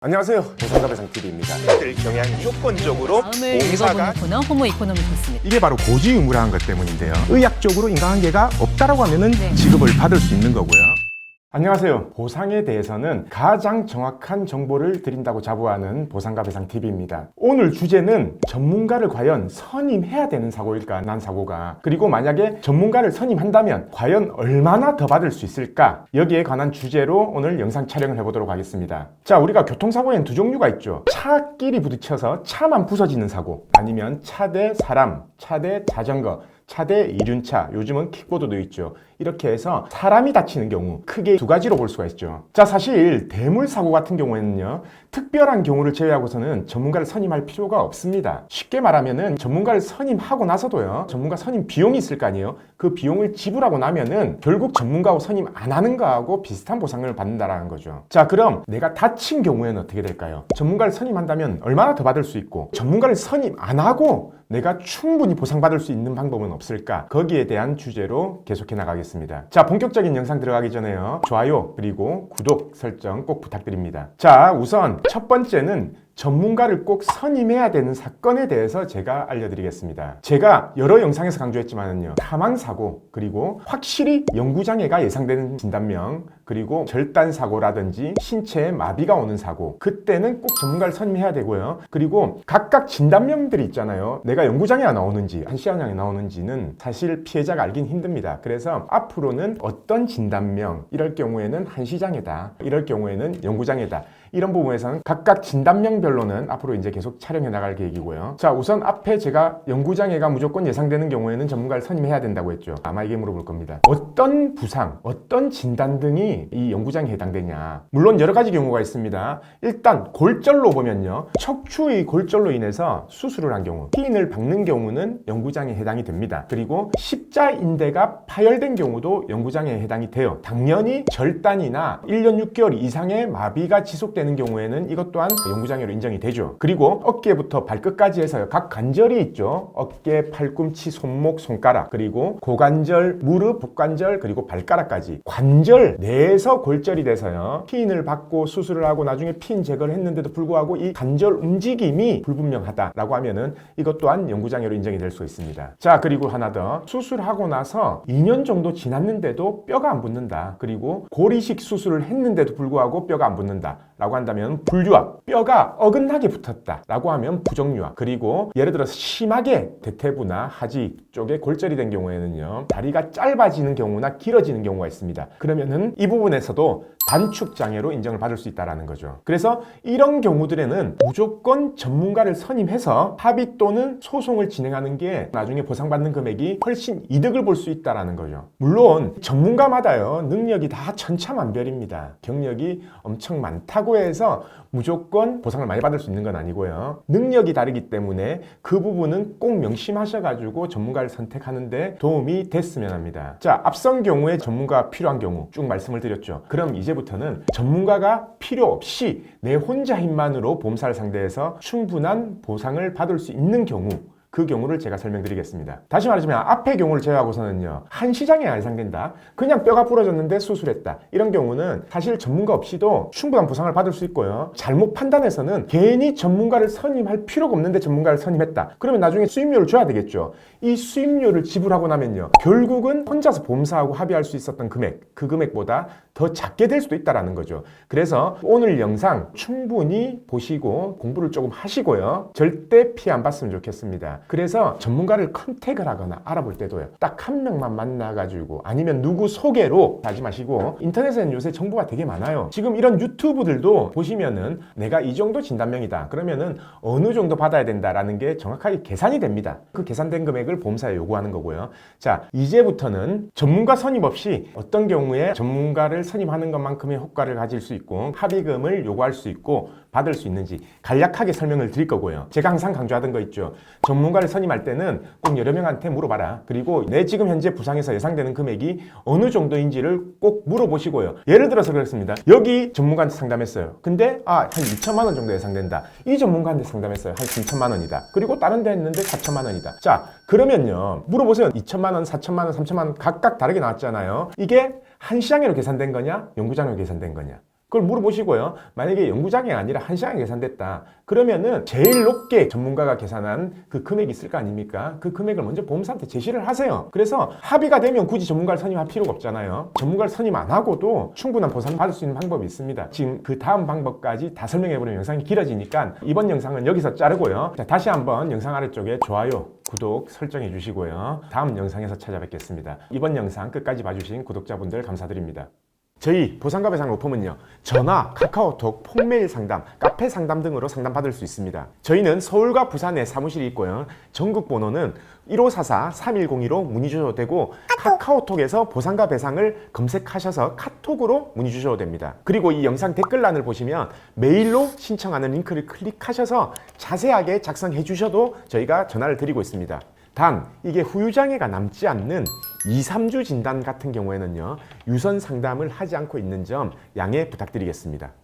안녕하세요. 보상가배상TV입니다. 들 경향이 무조건적으로 다음을 봉사가 읽어보는 코너 호모 이코노미스입니다. 이게 바로 고지의무라는 것 때문인데요. 의학적으로 인간관계가 없다라고 하면은 네. 지급을 받을 수 있는 거고요. 안녕하세요. 보상에 대해서는 가장 정확한 정보를 드린다고 자부하는 보상가배상TV입니다. 오늘 주제는 전문가를 과연 선임해야 되는 사고일까? 난 사고가. 그리고 만약에 전문가를 선임한다면 과연 얼마나 더 받을 수 있을까? 여기에 관한 주제로 오늘 영상 촬영을 해보도록 하겠습니다. 자, 우리가 교통사고에는 두 종류가 있죠. 차끼리 부딪혀서 차만 부서지는 사고, 아니면 차 대 사람, 차 대 자전거, 차 대 이륜차, 요즘은 킥보드도 있죠. 이렇게 해서 사람이 다치는 경우 크게 두 가지로 볼 수가 있죠. 자, 사실 대물사고 같은 경우에는요, 특별한 경우를 제외하고서는 전문가를 선임할 필요가 없습니다. 쉽게 말하면은 전문가를 선임하고 나서도요, 전문가 선임 비용이 있을 거 아니에요. 그 비용을 지불하고 나면은 결국 전문가하고 선임 안 하는 거하고 비슷한 보상을 받는다라는 거죠. 자, 그럼 내가 다친 경우에는 어떻게 될까요? 전문가를 선임한다면 얼마나 더 받을 수 있고, 전문가를 선임 안 하고 내가 충분히 보상받을 수 있는 방법은 없을까? 거기에 대한 주제로 계속해 나가겠습니다. 자, 본격적인 영상 들어가기 전에요, 좋아요 그리고 구독 설정 꼭 부탁드립니다. 자, 우선 첫 번째는 전문가를 꼭 선임해야 되는 사건에 대해서 제가 알려드리겠습니다. 제가 여러 영상에서 강조했지만요, 사망사고, 그리고 확실히 연구장애가 예상되는 진단명, 그리고 절단사고라든지 신체에 마비가 오는 사고, 그때는 꼭 전문가를 선임해야 되고요. 그리고 각각 진단명들이 있잖아요. 내가 연구장애가 나오는지 한시장애 나오는지는 사실 피해자가 알긴 힘듭니다. 그래서 앞으로는 어떤 진단명, 이럴 경우에는 한시장애다, 이럴 경우에는 연구장애다, 이런 부분에서는 각각 진단명별로는 앞으로 이제 계속 촬영해 나갈 계획이고요. 자, 우선 앞에 제가 연구장애가 무조건 예상되는 경우에는 전문가를 선임해야 된다고 했죠. 아마 이게 물어볼 겁니다. 어떤 부상, 어떤 진단 등이 이 연구장애에 해당되냐? 물론 여러 가지 경우가 있습니다. 일단 골절로 보면요, 척추의 골절로 인해서 수술을 한 경우, 피인을 박는 경우는 연구장애에 해당이 됩니다. 그리고 십자인대가 파열된 경우도 연구장애에 해당이 돼요. 당연히 절단이나 1년 6개월 이상의 마비가 지속되는 경우에는 이것 또한 연구장애로 인정이 되죠. 그리고 어깨부터 발끝까지 해서 각 관절이 있죠. 어깨, 팔꿈치, 손목, 손가락, 그리고 고관절, 무릎, 복관절, 그리고 발가락까지 관절 내에서 골절이 돼서요, 피인을 받고 수술을 하고 나중에 피인 제거를 했는데도 불구하고 이 관절 움직임이 불분명하다라고 하면은 이것 또한 연구장애로 인정이 될 수 있습니다. 자, 그리고 하나 더, 수술하고 나서 2년 정도 지났는데도 뼈가 안 붙는다, 그리고 고리식 수술을 했는데도 불구하고 뼈가 안 붙는다 라고 한다면 불유압, 뼈가 어긋나게 붙었다 라고 하면 부정유압, 그리고 예를 들어서 심하게 대퇴부나 하지 쪽에 골절이 된 경우에는요, 다리가 짧아지는 경우나 길어지는 경우가 있습니다. 그러면은 이 부분에서도 단축장애로 인정을 받을 수 있다는 거죠. 그래서 이런 경우들에는 무조건 전문가를 선임해서 합의 또는 소송을 진행하는 게 나중에 보상받는 금액이 훨씬 이득을 볼 수 있다는 거죠. 물론 전문가마다요, 능력이 다 천차만별입니다. 경력이 엄청 많다고 해서 무조건 보상을 많이 받을 수 있는 건 아니고요, 능력이 다르기 때문에 그 부분은 꼭 명심하셔가지고 전문가를 선택하는데 도움이 됐으면 합니다. 자, 앞선 경우에 전문가가 필요한 경우 쭉 말씀을 드렸죠. 그럼 이제부터는 전문가가 필요 없이 내 혼자 힘만으로 보험사를 상대해서 충분한 보상을 받을 수 있는 경우, 그 경우를 제가 설명드리겠습니다. 다시 말하자면 앞의 경우를 제외하고서는요, 한시장애가 예상된다, 그냥 뼈가 부러졌는데 수술했다, 이런 경우는 사실 전문가 없이도 충분한 보상을 받을 수 있고요, 잘못 판단해서는 괜히 전문가를 선임할 필요가 없는데 전문가를 선임했다, 그러면 나중에 수임료를 줘야 되겠죠. 이 수임료를 지불하고 나면요, 결국은 혼자서 보험사하고 합의할 수 있었던 금액, 그 금액보다 더 작게 될 수도 있다는 거죠. 그래서 오늘 영상 충분히 보시고 공부를 조금 하시고요, 절대 피해 안 봤으면 좋겠습니다. 그래서 전문가를 컨택을 하거나 알아볼 때도요, 딱 한 명만 만나가지고, 아니면 누구 소개로 하지 마시고, 인터넷에는 요새 정보가 되게 많아요. 지금 이런 유튜브들도 보시면은 내가 이 정도 진단명이다 그러면은 어느 정도 받아야 된다라는 게 정확하게 계산이 됩니다. 그 계산된 금액을 보험사에 요구하는 거고요. 자, 이제부터는 전문가 선임 없이 어떤 경우에 전문가를 선임하는 것만큼의 효과를 가질 수 있고 합의금을 요구할 수 있고 받을 수 있는지 간략하게 설명을 드릴 거고요. 제가 항상 강조하던 거 있죠. 전문가를 선임할 때는 꼭 여러 명한테 물어봐라. 그리고 내 지금 현재 부상에서 예상되는 금액이 어느 정도인지를 꼭 물어보시고요. 예를 들어서 그렇습니다. 여기 전문가한테 상담했어요. 근데 한 2천만 원 정도 예상된다. 이 전문가한테 상담했어요. 한 3천만 원이다. 그리고 다른 데 했는데 4천만 원이다. 자, 그러면요, 물어보세요. 2천만 원, 4천만 원, 3천만 원 각각 다르게 나왔잖아요. 이게 한시장애로 계산된 거냐, 연구장애로 계산된 거냐. 그걸 물어보시고요. 만약에 영구장애가 아니라 1시간에 계산됐다. 그러면은 제일 높게 전문가가 계산한 그 금액이 있을 거 아닙니까? 그 금액을 먼저 보험사한테 제시를 하세요. 그래서 합의가 되면 굳이 전문가를 선임할 필요가 없잖아요. 전문가를 선임 안 하고도 충분한 보상을 받을 수 있는 방법이 있습니다. 지금 그 다음 방법까지 다 설명해보면 영상이 길어지니까 이번 영상은 여기서 자르고요. 자, 다시 한번 영상 아래쪽에 좋아요, 구독 설정해 주시고요. 다음 영상에서 찾아뵙겠습니다. 이번 영상 끝까지 봐주신 구독자분들 감사드립니다. 저희 보상과 배상 로펌은요, 전화, 카카오톡, 폰메일 상담, 카페 상담 등으로 상담받을 수 있습니다. 저희는 서울과 부산에 사무실이 있고요. 전국 번호는 1544-3102로 문의 주셔도 되고, 카카오톡에서 보상과 배상을 검색하셔서 카톡으로 문의 주셔도 됩니다. 그리고 이 영상 댓글란을 보시면 메일로 신청하는 링크를 클릭하셔서 자세하게 작성해 주셔도 저희가 전화를 드리고 있습니다. 단 이게 후유장애가 남지 않는 2, 3주 진단 같은 경우에는요, 유선 상담을 하지 않고 있는 점 양해 부탁드리겠습니다.